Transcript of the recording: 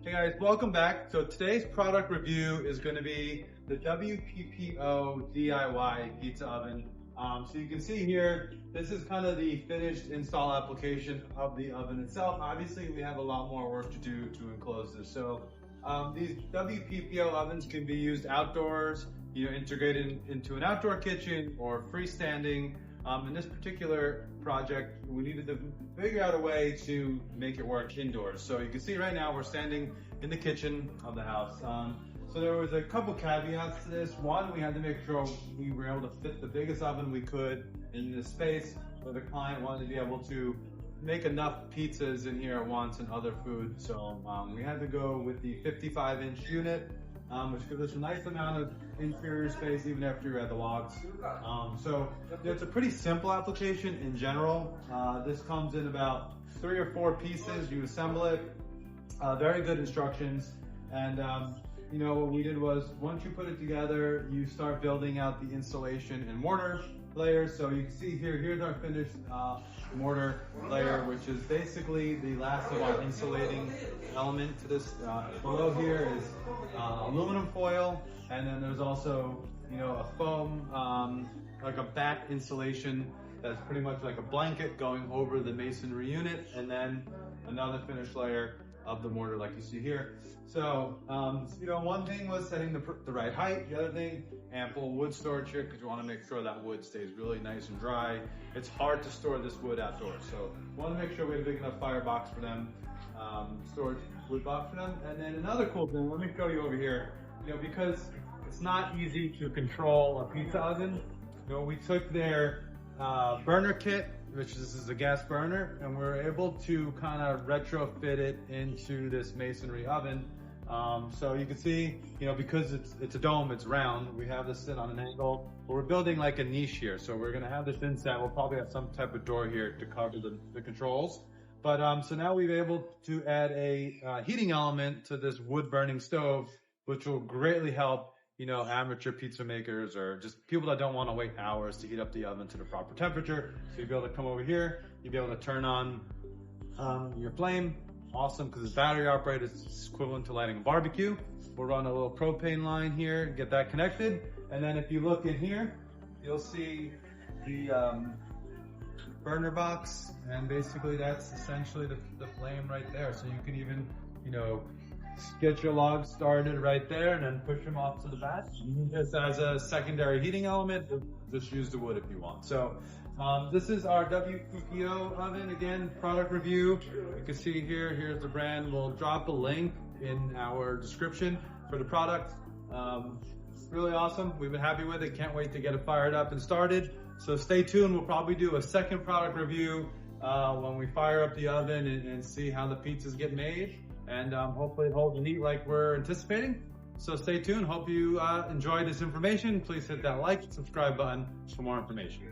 Hey guys, welcome back. So today's product review is going to be the WPPO DIY Pizza Oven. So you can see here, this is kind of the finished install application of the oven itself. Obviously, we have a lot more work to do to enclose this. So these WPPO ovens can be used outdoors, integrated into an outdoor kitchen or freestanding. In this particular project, we needed to figure out a way to make it work indoors. So you can see right now we're standing in the kitchen of the house. So there was a couple caveats to this. One, we had to make sure we were able to fit the biggest oven we could in this space, where the client wanted to be able to make enough pizzas in here at once and other food. So we had to go with the 55-inch unit, which gives us a nice amount of interior space even after you add the logs. So it's a pretty simple application in general. This comes in about 3 or 4 pieces. You assemble it, very good instructions. And what we did was, once you put it together, you start building out the insulation and mortar layers. So you can see here, here's our finished mortar layer, which is basically the last of our insulating element to this. Below here is aluminum foil, and then there's also, a foam, like a back insulation that's pretty much like a blanket going over the masonry unit, and then another finished layer of the mortar like you see here. So, one thing was setting the right height. The other thing, ample wood storage here, because you want to make sure that wood stays really nice and dry. It's hard to store this wood outdoors, so want to make sure we have a big enough firebox for them, storage wood box for them. And then another cool thing, let me show you over here, because it's not easy to control a pizza oven, we took their burner kit, which is a gas burner, and we're able to kind of retrofit it into this masonry oven. So you can see, because it's a dome, it's round, we have this sit on an angle, but we're building like a niche here. So we're gonna have this inside, we'll probably have some type of door here to cover the controls. But so now we've been able to add a heating element to this wood burning stove, which will greatly help amateur pizza makers or just people that don't want to wait hours to heat up the oven to the proper temperature. So you'll be able to come over here, you'll be able to turn on your flame. Awesome, because it's battery operated, it's equivalent to lighting a barbecue. We'll run a little propane line here, get that connected. And then if you look in here, you'll see the burner box, and basically that's essentially the flame right there. So you can even, get your logs started right there and then push them off to the back. Just as a secondary heating element, just use the wood if you want. So this is our WPPO oven. Again, product review. You can see here, here's the brand. We'll drop a link in our description for the product. Really awesome. We've been happy with it. Can't wait to get it fired up and started. So stay tuned. We'll probably do a second product review when we fire up the oven and see how the pizzas get made. And hopefully it holds heat like we're anticipating. So stay tuned. Hope you enjoyed this information. Please hit that like and subscribe button for more information.